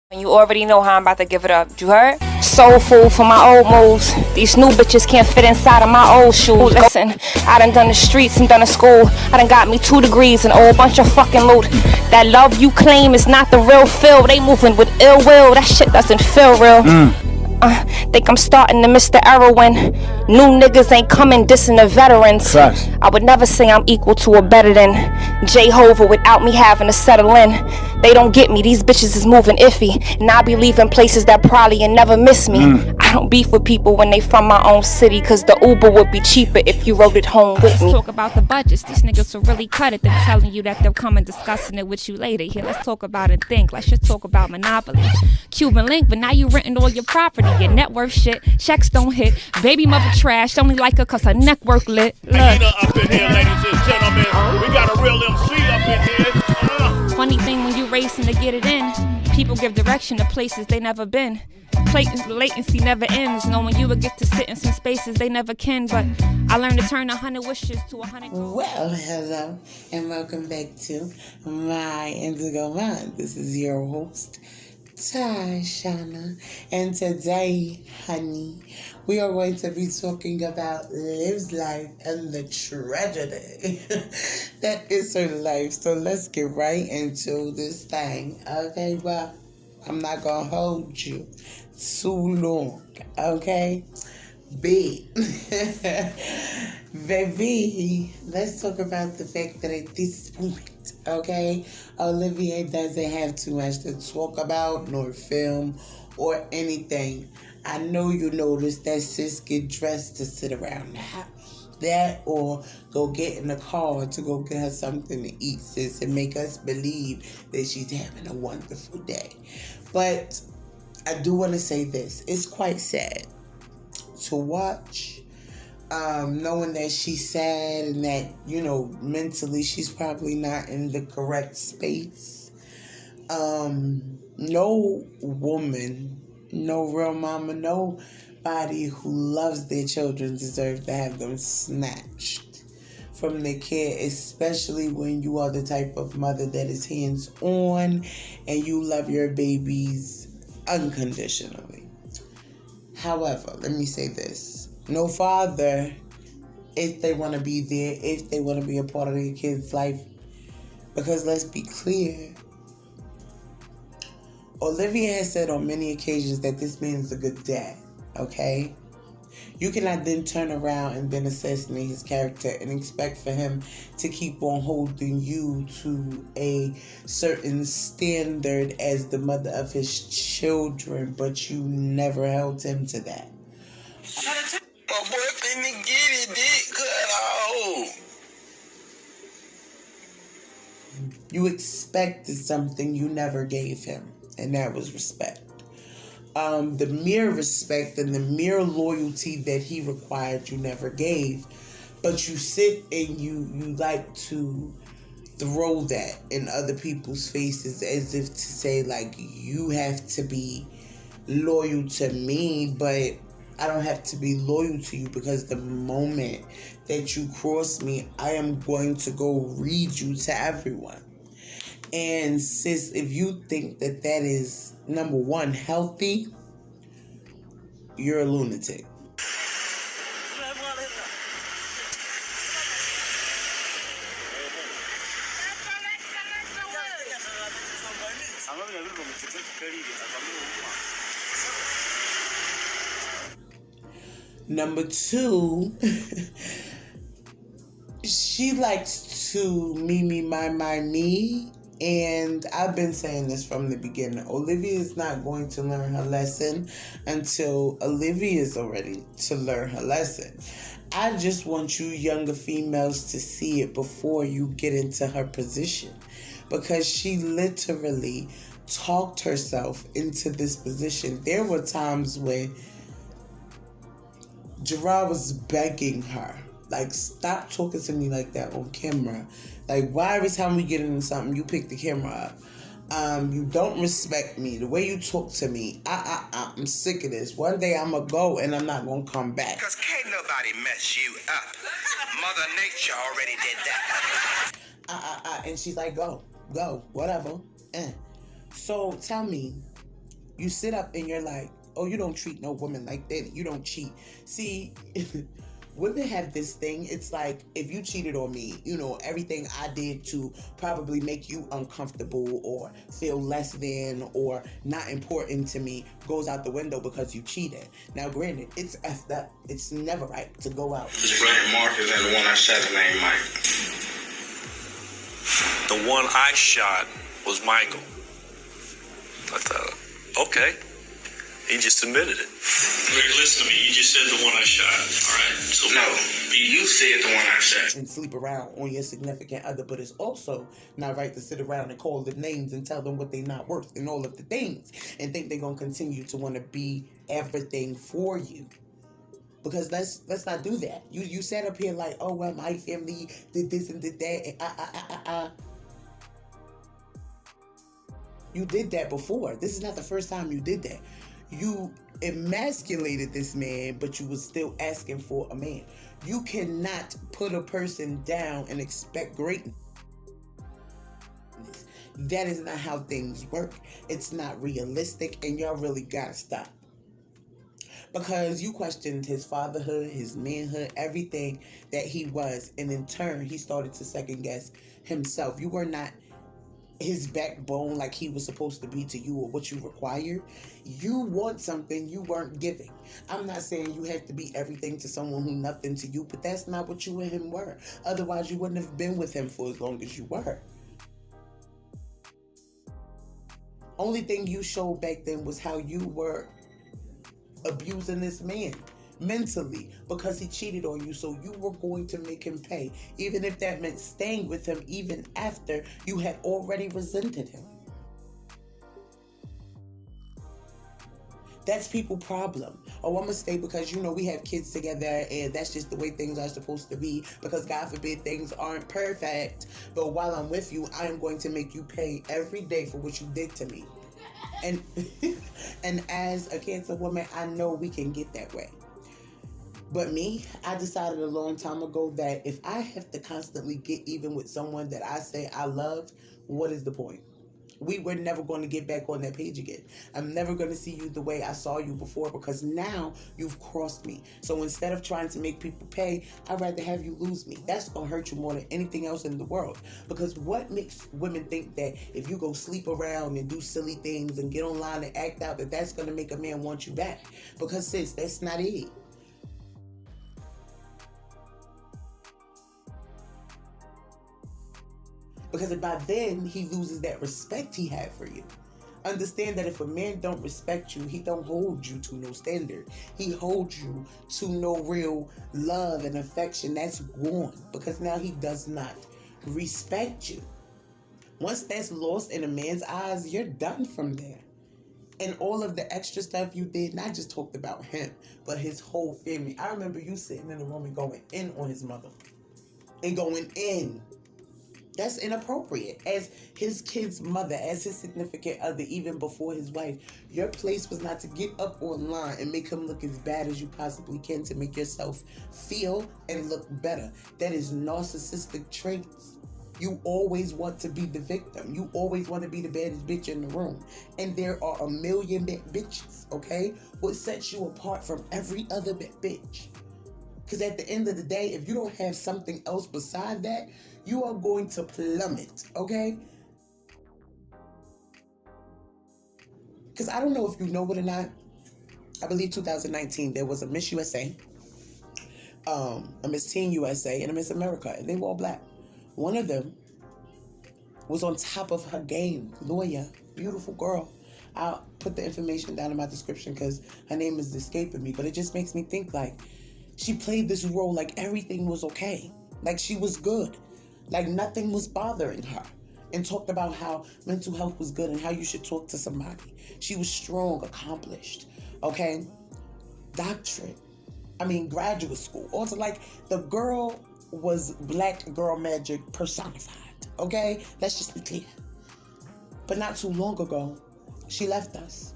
And you already know how I'm about to give it up. You heard? Soul food for my old moves. These new bitches can't fit inside of my old shoes. Listen, I done the streets and done the school. I done got me 2 degrees and a whole bunch of fucking loot. That love you claim is not the real feel. They moving with ill will. That shit doesn't feel real. Think I'm starting to miss the heroin. New niggas ain't coming, dissing the veterans. Facts. I would never say I'm equal to or better than Jehovah without me having to settle in. They don't get me, these bitches is moving iffy. And I be leaving places that probably and never miss me. I don't beef with people when they from my own city, cause the Uber would be cheaper if you rode it home with me. Let's talk about the budgets. These niggas will really cut it. They're telling you that they'll come and discussing it with you later. Here, let's talk about and think. Let's just talk about Monopoly. Cuban Link, but now you renting all your property. Your net worth shit, checks don't hit. Baby mother trash, only like her cause her neck work lit. Look. Up in here, ladies and gentlemen. We got a real MC up in here. Funny thing when you racing to get it in, people give direction to places they never been. Latency never ends, knowing you would get to sit in some spaces they never can. But I learned to turn 100 wishes to 100. Well, hello, and welcome back to my Indigo Mind. This is your host, Tashana, and today, honey, we are going to be talking about Liv's life and the tragedy that is her life. So let's get right into this thing. Okay, well, I'm not gonna hold you too long, okay? Baby, let's talk about the fact that at this point, okay, Olivia doesn't have too much to talk about, nor film, or anything. I know you noticed that sis get dressed to sit around the house. That or go get in the car to go get her something to eat, sis, and make us believe that she's having a wonderful day. But I do want to say this. It's quite sad to watch, knowing that she's sad and that, you know, mentally she's probably not in the correct space. No woman, no real mama, nobody who loves their children deserves to have them snatched from their care, especially when you are the type of mother that is hands-on and you love your babies unconditionally. However, let me say this. No father, if they want to be there, if they want to be a part of their kid's life, because let's be clear, Olivia has said on many occasions that this man is a good dad, okay? You cannot then turn around and then assassinate his character and expect for him to keep on holding you to a certain standard as the mother of his children, but you never held him to that. My boy finna get it, dick cut off. You expected something you never gave him, and that was respect. The mere respect and the mere loyalty that he required you never gave, but you sit and you like to throw that in other people's faces as if to say, like, you have to be loyal to me, but I don't have to be loyal to you, because the moment that you cross me, I am going to go read you to everyone. And sis, if you think that that is, number one, healthy, you're a lunatic. Number two, she likes to me. And I've been saying this from the beginning. Olivia is not going to learn her lesson until Olivia is ready to learn her lesson. I just want you younger females to see it before you get into her position, because she literally talked herself into this position. There were times when Gerard was begging her, like, stop talking to me like that on camera. Like, why every time we get into something, you pick the camera up? You don't respect me. The way you talk to me, I'm sick of this. One day I'm going to go and I'm not going to come back. Because can't nobody mess you up. Mother Nature already did that. And she's like, go, whatever. So tell me, You sit up and you're like, oh, you don't treat no woman like that. You don't cheat. See, women have this thing. It's like, if you cheated on me, everything I did to probably make you uncomfortable or feel less than or not important to me goes out the window because you cheated. Now, granted, it's effed up. It's never right to go out. His brother Marcus and the one I shot named Mike. The one I shot was Michael. I thought, okay. He just admitted it. Rick, listen to me. You just said the one I shot. All right. So No, you said the one I shot. And sleep around on your significant other, but it's also not right to sit around and call them names and tell them what they're not worth and all of the things and think they're going to continue to want to be everything for you. Because let's not do that. You sat up here like, oh, well, my family did this and did that. And You did that before. This is not the first time you did that. You emasculated this man, but you was still asking for a man. You cannot put a person down and expect greatness. That is not how things work. It's not realistic, and y'all really gotta stop. Because you questioned his fatherhood, his manhood, everything that he was, and in turn, he started to second guess himself. You were not his backbone like he was supposed to be to you or what you required. You want something you weren't giving. I'm not saying you have to be everything to someone who nothing to you, but that's not what you and him were. Otherwise, you wouldn't have been with him for as long as you were. Only thing you showed back then was how you were abusing this man mentally because he cheated on you, so you were going to make him pay, even if that meant staying with him even after you had already resented him. That's people's problem. Oh, I'm gonna stay because we have kids together and that's just the way things are supposed to be, because God forbid things aren't perfect, but while I'm with you, I am going to make you pay every day for what you did to me. And and as a Cancer woman, I know we can get that way. But me, I decided a long time ago that if I have to constantly get even with someone that I say I love, what is the point? We were never going to get back on that page again. I'm never going to see you the way I saw you before, because now you've crossed me. So instead of trying to make people pay, I'd rather have you lose me. That's going to hurt you more than anything else in the world. Because what makes women think that if you go sleep around and do silly things and get online and act out, that that's going to make a man want you back? Because sis, that's not it. Because by then, he loses that respect he had for you. Understand that if a man don't respect you, he don't hold you to no standard. He holds you to no real love and affection. That's gone. Because now he does not respect you. Once that's lost in a man's eyes, you're done from there. And all of the extra stuff you did, not just talked about him, but his whole family. I remember you sitting in the room and going in on his mother. And going in. That's inappropriate. As his kid's mother, as his significant other, even before his wife, your place was not to get up online and make him look as bad as you possibly can to make yourself feel and look better. That is narcissistic traits. You always want to be the victim. You always want to be the baddest bitch in the room. And there are a million bitches, okay? What sets you apart from every other bitch? Because at the end of the day, if you don't have something else beside that, you are going to plummet, okay? Because I don't know if you know it or not. I believe 2019, there was a Miss USA, a Miss Teen USA, and a Miss America, and they were all black. One of them was on top of her game, lawyer, beautiful girl. I'll put the information down in my description because her name is escaping me, but it just makes me think like, she played this role like everything was okay. Like she was good. Like nothing was bothering her. And talked about how mental health was good and how you should talk to somebody. She was strong, accomplished. Okay? Doctorate. Graduate school. Also, like, the girl was black girl magic personified. Okay? Let's just be clear. But not too long ago, she left us.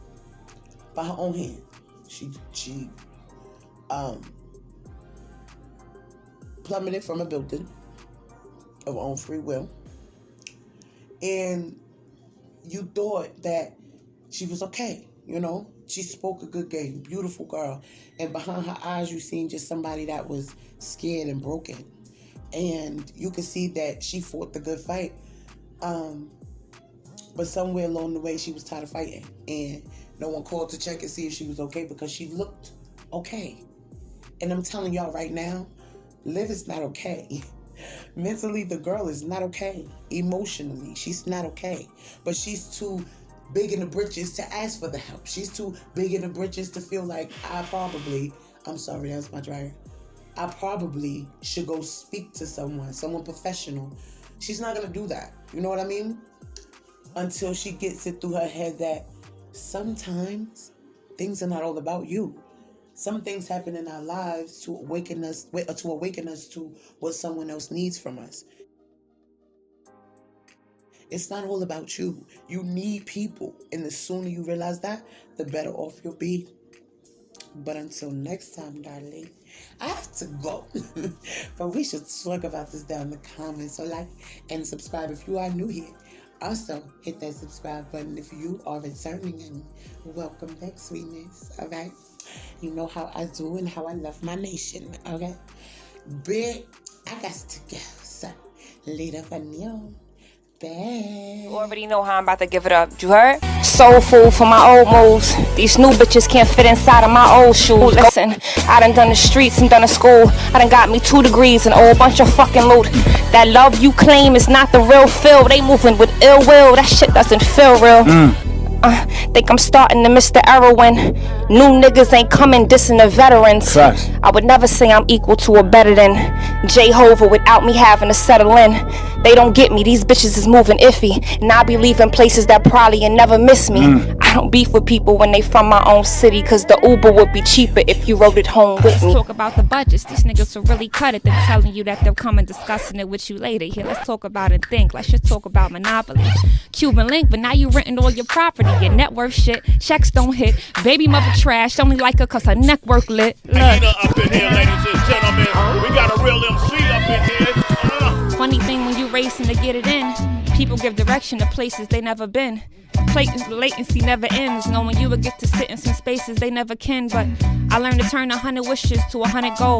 By her own hand. She plummeted from a building of her own free will. And you thought that she was okay. you know. She spoke a good game, beautiful girl. And behind her eyes, you seen just somebody that was scared and broken. And you could see that she fought the good fight. But somewhere along the way, she was tired of fighting. And no one called to check and see if she was okay because she looked okay. And I'm telling y'all right now, Liv is not okay. Mentally, the girl is not okay. Emotionally, she's not okay. But she's too big in the britches to ask for the help. She's too big in the britches to feel like I'm sorry, that was my dryer. I probably should go speak to someone professional. She's not going to do that. You know what I mean? Until she gets it through her head that sometimes things are not all about you. Some things happen in our lives to awaken us to what someone else needs from us. It's not all about you. You need people. And the sooner you realize that, the better off you'll be. But until next time, darling, I have to go. But we should talk about this down in the comments. So like and subscribe if you are new here. Also, hit that subscribe button if you are returning, and welcome back, sweetness. All right? You know how I do and how I love my nation. Okay? But I got to go. So, later for now. Bye. You already know how I'm about to give it up. You heard? Soul food for my old moves. These new bitches can't fit inside of my old shoes. Listen, I done the streets and done the school. I done got me 2 degrees and a whole bunch of fucking loot. That love you claim is not the real feel. They moving with ill will. That shit doesn't feel real. Think I'm starting to miss the era when new niggas ain't coming dissing the veterans. Facts. I would never say I'm equal to or better than Jehovah without me having to settle in. They don't get me, these bitches is moving iffy. And I be leaving places that probably and never miss me. I don't beef with people when they from my own city, cause the Uber would be cheaper if you rode it home with Let's me. talk about the budgets. These niggas will really cut it. They're telling you that they'll come and discussing it with you later. Here, let's talk about and think. Let's just talk about monopoly. Cuban link, but now you renting all your property. Your net worth shit, checks don't hit. Baby mother trash, only like her cause her neck work lit. Look. Up in here, ladies and gentlemen. We got a real MC up in here. Funny thing when you racing to get it in, people give direction to places they never been. Latency never ends, knowing you would get to sit in some spaces they never can. But I learned to turn 100 wishes to 100 goals.